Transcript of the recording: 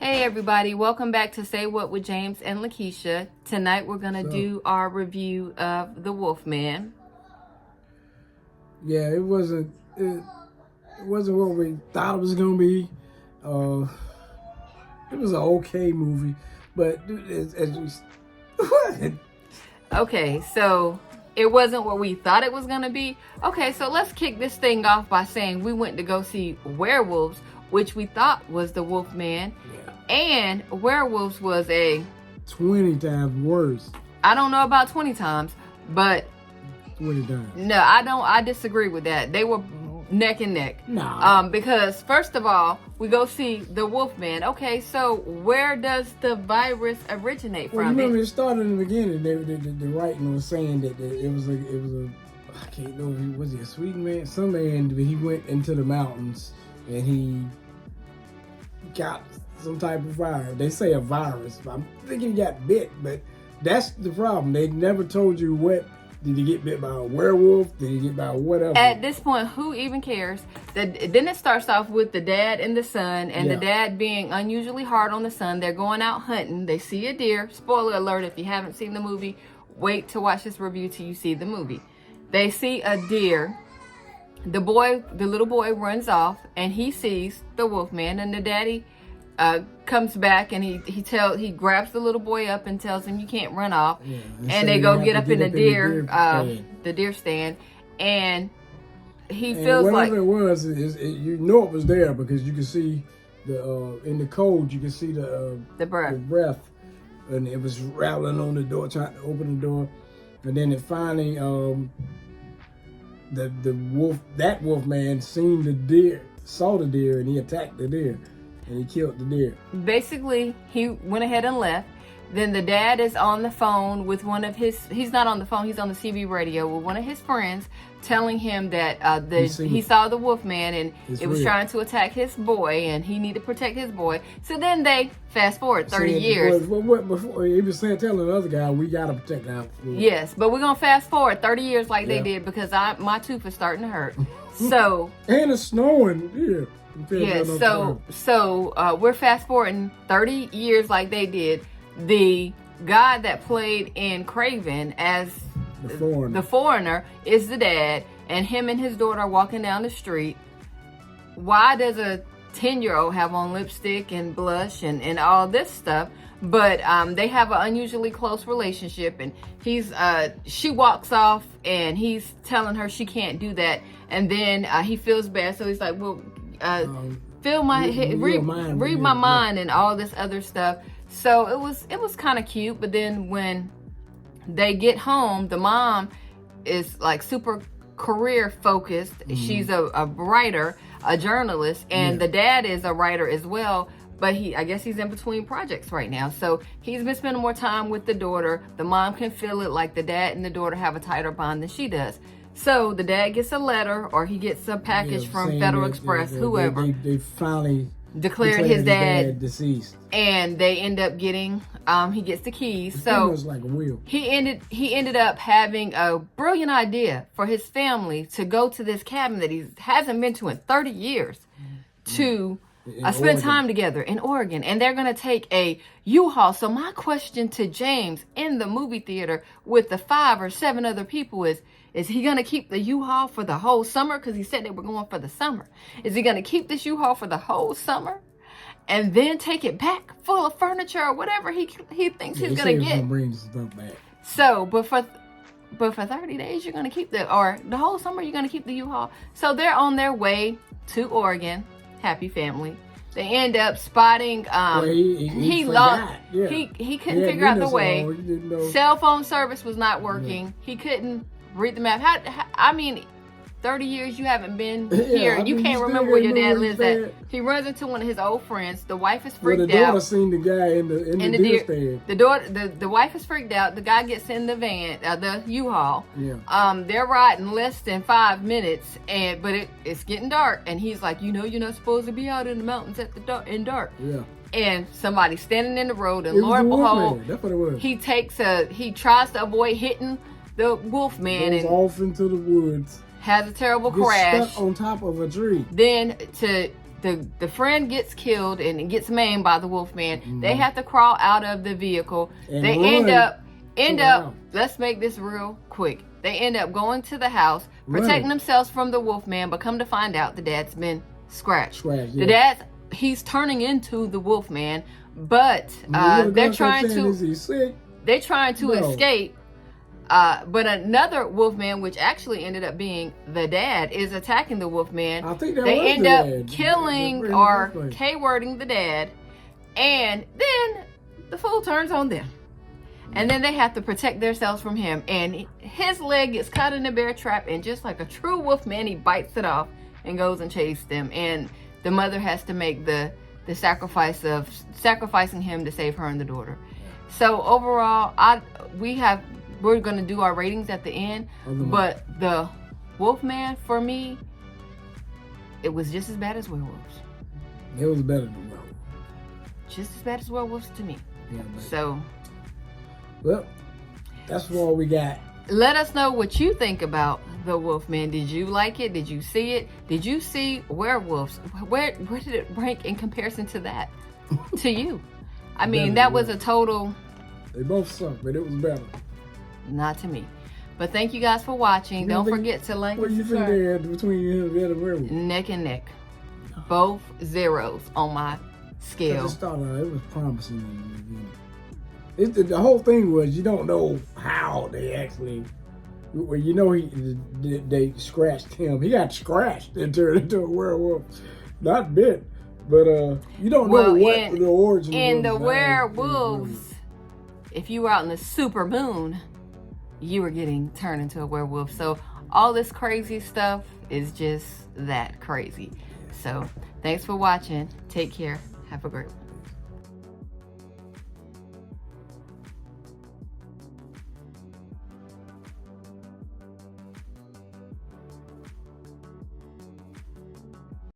Hey everybody, welcome back to Say What with James and Lakesia. Tonight we're gonna do our review of The Wolfman. Yeah, it wasn't what we thought it was gonna be. It was an okay movie, but as we Okay, so it wasn't what we thought it was gonna be. Okay, so let's kick this thing off by saying we went to go see Werewolves, which we thought was The Wolfman. Yeah. And Werewolves was 20 times worse. I don't know about 20 times, but 20 times. No, I disagree with that. They were neck and neck. No. Because first of all, we go see the Wolfman. Okay, so where does the virus originate from? Well, you remember it started in the beginning. The writing was saying that it was a I can't know, was he a sweet man? Some man, but he went into the mountains and he got some type of virus. They say a virus. I'm thinking he got bit, but that's the problem. They never told you what. Did he get bit by a werewolf? Did he get by whatever? At this point, who even cares? Then it starts off with the dad and the son, and the dad being unusually hard on the son. They're going out hunting. They see a deer. Spoiler alert, if you haven't seen the movie, wait to watch this review till you see the movie. They see a deer. The little boy runs off, and he sees the Wolfman, and the daddy comes back and he grabs the little boy up and tells him you can't run off. Yeah, and they go get up in the deer stand, and he feels like whatever it was, you know it was there because you can see the in the cold you can see the breath, and it was rattling on the door trying to open the door, and then it finally that wolfman saw the deer and he attacked the deer. And he killed the deer. Basically, he went ahead and left. Then the dad is on the phone with one of his, he's not on the phone, he's on the CB radio with one of his friends telling him that he saw the Wolfman and it was trying to attack his boy and he needed to protect his boy. So then they fast forward 30 years. Before he was telling the other guy, we got to protect our boy. Yes, but we're going to fast forward 30 years like they did because my tooth is starting to hurt. So. And it's snowing here. Yeah, so we're fast forwarding 30 years like they did. The guy that played in Craven as the foreigner is the dad, and him and his daughter are walking down the street. Why does a 10-year-old have on lipstick and blush and all this stuff? But they have an unusually close relationship, and she walks off and he's telling her she can't do that, and then he feels bad, so he's like, well, feel my head, read my mind and all this other stuff. So it was kind of cute. But then when they get home, the mom is like super career focused. She's a writer, a journalist, and the dad is a writer as well. But I guess he's in between projects right now. So he's been spending more time with the daughter. The mom can feel it like the dad and the daughter have a tighter bond than she does. So the dad gets a letter or he gets a package from Federal Express, whoever. They finally declared his dad deceased. And they end up getting, he gets the keys. So was like a wheel. He ended up having a brilliant idea for his family to go to this cabin that he hasn't been to in 30 years to spend time together in Oregon. And they're going to take a U-Haul. So my question to James in the movie theater with the 5 or 7 other people is he going to keep the U-Haul for the whole summer? Because he said they were going for the summer. Is he going to keep this U-Haul for the whole summer and then take it back full of furniture or whatever he thinks he's going to get? Bring stuff back. So, but for 30 days, you're going to keep the whole summer, you're going to keep the U-Haul. So they're on their way to Oregon. Happy family. They end up spotting. He lost. Yeah. He couldn't figure out the way. Cell phone service was not working. He couldn't read the map. I mean, 30 years you haven't been here. You can't remember where your dad lives at. He runs into one of his old friends. The wife is freaked out. The daughter seen the guy in the deer stand. The wife is freaked out. The guy gets in the van, the U-Haul. Yeah. They're riding less than 5 minutes, but it's getting dark, and he's like, you're not supposed to be out in the mountains in dark. Yeah. And somebody's standing in the road, and Lord behold, that's what it was. He tries to avoid hitting the Wolfman and off into the woods. Has a terrible crash. Stuck on top of a tree. Then the friend gets killed and gets maimed by the Wolfman. They have to crawl out of the vehicle. And they run end up. Let's make this real quick. They end up going to the house, protecting themselves from the Wolfman, but come to find out the dad's been scratched. The dad's he's turning into the Wolfman, but they're trying to escape. But another Wolfman, which actually ended up being the dad, is attacking the Wolfman. I think they end up killing or K-wording the dad, and then the fool turns on them. And then they have to protect themselves from him. And his leg gets caught in a bear trap, and just like a true Wolfman, he bites it off and goes and chases them. And the mother has to make the sacrifice of sacrificing him to save her and the daughter. So overall, we're going to do our ratings at the end. But the Wolfman, for me, it was just as bad as werewolves. It was better than werewolves. Just as bad as werewolves to me. Yeah, so, well, that's all we got. Let us know what you think about the Wolfman. Did you like it? Did you see it? Did you see werewolves? Where did it rank in comparison to that? To you? I mean, that was a total... They both suck, but it was better. Not to me. But thank you guys for watching. Don't forget to like and subscribe. What do you think they had between you and the other werewolf? Neck and neck. Both zeros on my scale. I just thought it was promising in the beginning. The whole thing was you don't know how they actually. Well, you know they scratched him. He got scratched and turned into a werewolf. Not bit, but you don't know what the origin. In the werewolves, if you were out in the super moon, you were getting turned into a werewolf. So all this crazy stuff is just that crazy. So thanks for watching. Take care. Have a great one.